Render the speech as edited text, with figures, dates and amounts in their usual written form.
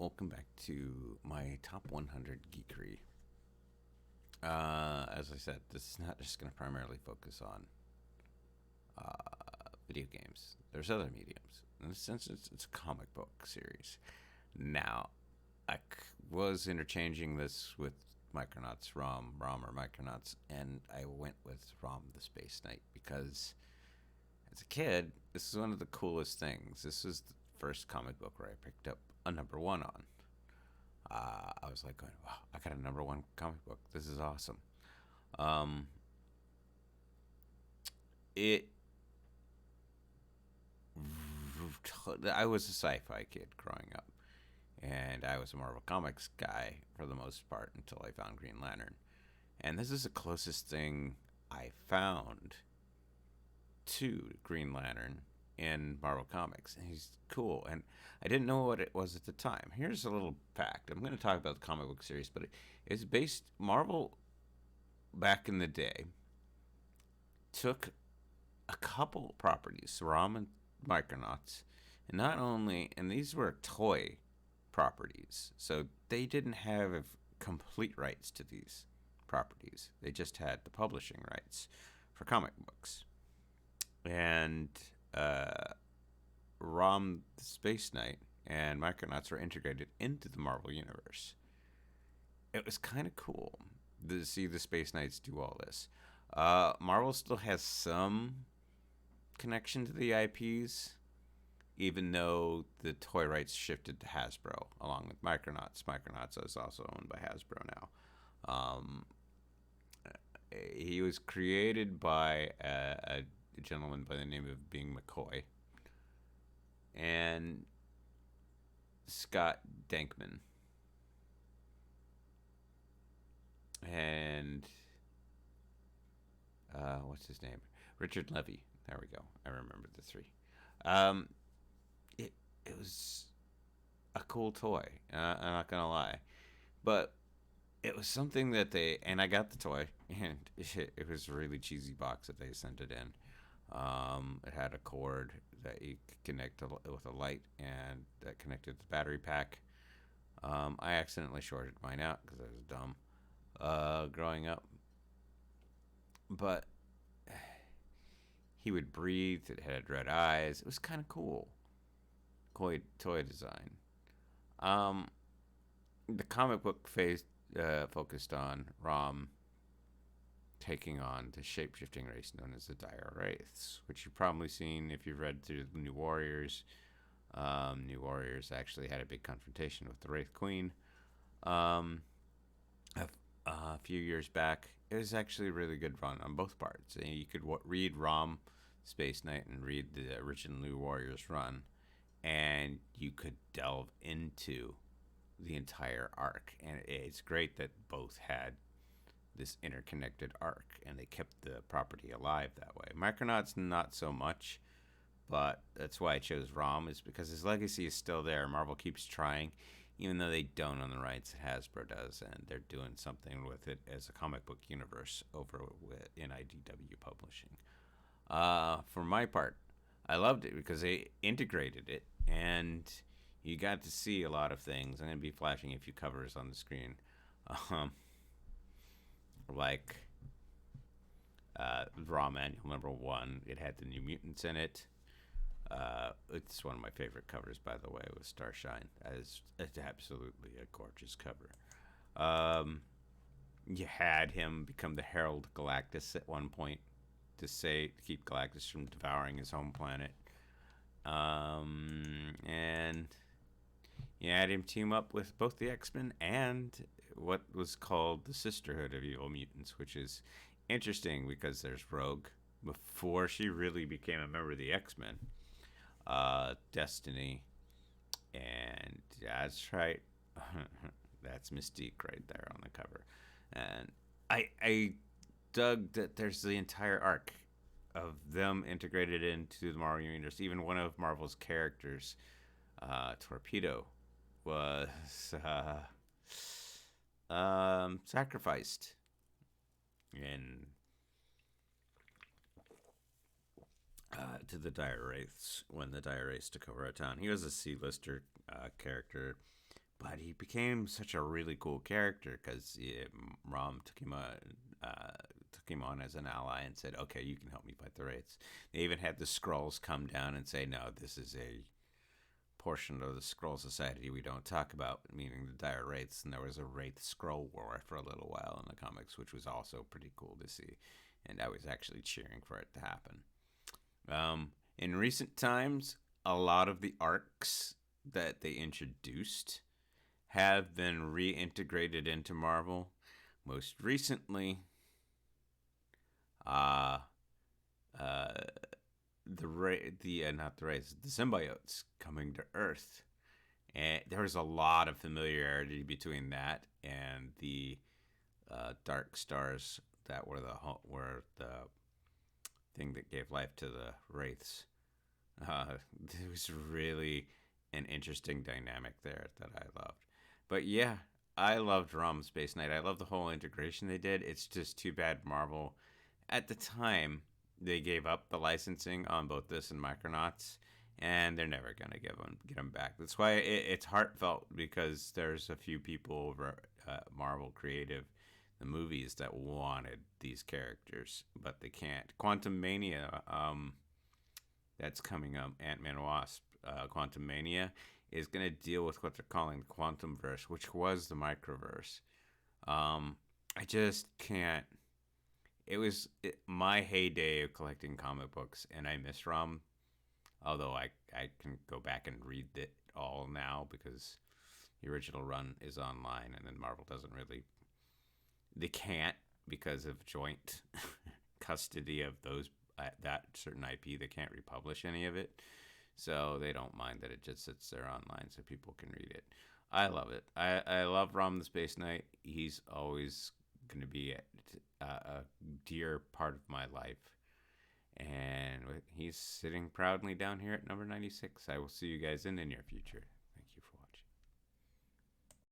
welcome back to my top 100 geekery. As I said, this is not just going to primarily focus on video games. There's other mediums. In a sense, it's a comic book series. Now, was interchanging this with Micronauts ROM or Micronauts, and I went with ROM the Spaceknight because as a kid, this is one of the coolest things. This was the first comic book where I picked up a number one on. I was like going, wow, I got a number one comic book. This is awesome. Um, it. I was a sci-fi kid growing up, and I was a Marvel Comics guy for the most part until I found Green Lantern. And this is the closest thing I found to Green Lantern in Marvel Comics. And he's cool. And I didn't know what it was at the time. Here's a little fact. I'm going to talk about the comic book series, but it's based. Marvel, back in the day, took a couple properties, ROM and Micronauts, and not only, and these were toy properties, so they didn't have complete rights to these properties. They just had the publishing rights for comic books. And ROM Spaceknight and Micronauts were integrated into the Marvel Universe. It was kind of cool to see the Spaceknights do all this. Marvel still has some connection to the IPs, even though the toy rights shifted to Hasbro along with Micronauts. Micronauts is also owned by Hasbro now. He was created by a gentleman by the name of Bing McCoy and Scott Dankman. And what's his name? Richard Levy. There we go. I remember the three. Um, it was a cool toy. I'm not gonna lie, but it was something that I got the toy, and it was a really cheesy box that they sent it in. It had a cord that you could connect with a light, and that connected to the battery pack. I accidentally shorted mine out because I was dumb growing up, but he would breathe. It had red eyes. It was kind of cool. Toy design. The comic book phase focused on ROM taking on the shape-shifting race known as the Dire Wraiths, which you've probably seen if you've read through the New Warriors. New Warriors actually had a big confrontation with the Wraith Queen a few years back. It was actually a really good run on both parts. And you could read ROM Spaceknight and read the original New Warriors run, and you could delve into the entire arc. And it's great that both had this interconnected arc, and they kept the property alive that way. Micronauts, not so much, but that's why I chose ROM, is because his legacy is still there. Marvel keeps trying, even though they don't own the rights, Hasbro does, and they're doing something with it as a comic book universe over in IDW Publishing. For my part, I loved it because they integrated it, and you got to see a lot of things. I'm going to be flashing a few covers on the screen. Like Raw Manual number 1. It had the New Mutants in it. It's one of my favorite covers, by the way, with Starshine. It's absolutely a gorgeous cover. You had him become the Herald Galactus at one point to keep Galactus from devouring his home planet. And you had him team up with both the X-Men and what was called the Sisterhood of Evil Mutants, which is interesting because there's Rogue before she really became a member of the X-Men. Destiny, and that's right. That's Mystique right there on the cover. And I dug that there's the entire arc of them integrated into the Marvel Universe. Even one of Marvel's characters, Torpedo, was sacrificed in to the Dire Wraiths when the Dire Wraiths took over a town. He was a C-lister character, but he became such a really cool character because Rom took him on as an ally and said, "Okay, you can help me fight the Wraiths." They even had the Skrulls come down and say, "No, this is a portion of the Skrull Society we don't talk about," meaning the Dire Wraiths. And there was a Wraith Skrull war for a little while in the comics, which was also pretty cool to see. And I was actually cheering for it to happen. In recent times, a lot of the arcs that they introduced have been reintegrated into Marvel. Most recently, uh, uh, not the Wraiths, the symbiotes coming to Earth, and there was a lot of familiarity between that and the Dark Stars that were the thing that gave life to the Wraiths. It was really an interesting dynamic there that I loved. But yeah, I loved ROM Spaceknight. I love the whole integration they did. It's just too bad Marvel, at the time, they gave up the licensing on both this and Micronauts, and they're never gonna get them back. That's why it's heartfelt, because there's a few people over Marvel Creative, the movies, that wanted these characters, but they can't. Quantum Mania, that's coming up, Ant-Man and Wasp, Quantum Mania, is going to deal with what they're calling the Quantum Verse, which was the Microverse. I just can't. My heyday of collecting comic books, and I miss ROM, although I can go back and read it all now because the original run is online, and then Marvel doesn't really. They can't, because of joint custody of that certain IP. They can't republish any of it, so they don't mind that it just sits there online so people can read it. I love it. I love Rom the Spaceknight. He's always going to be a dear part of my life, and he's sitting proudly down here at number 96. I will see you guys in the near future.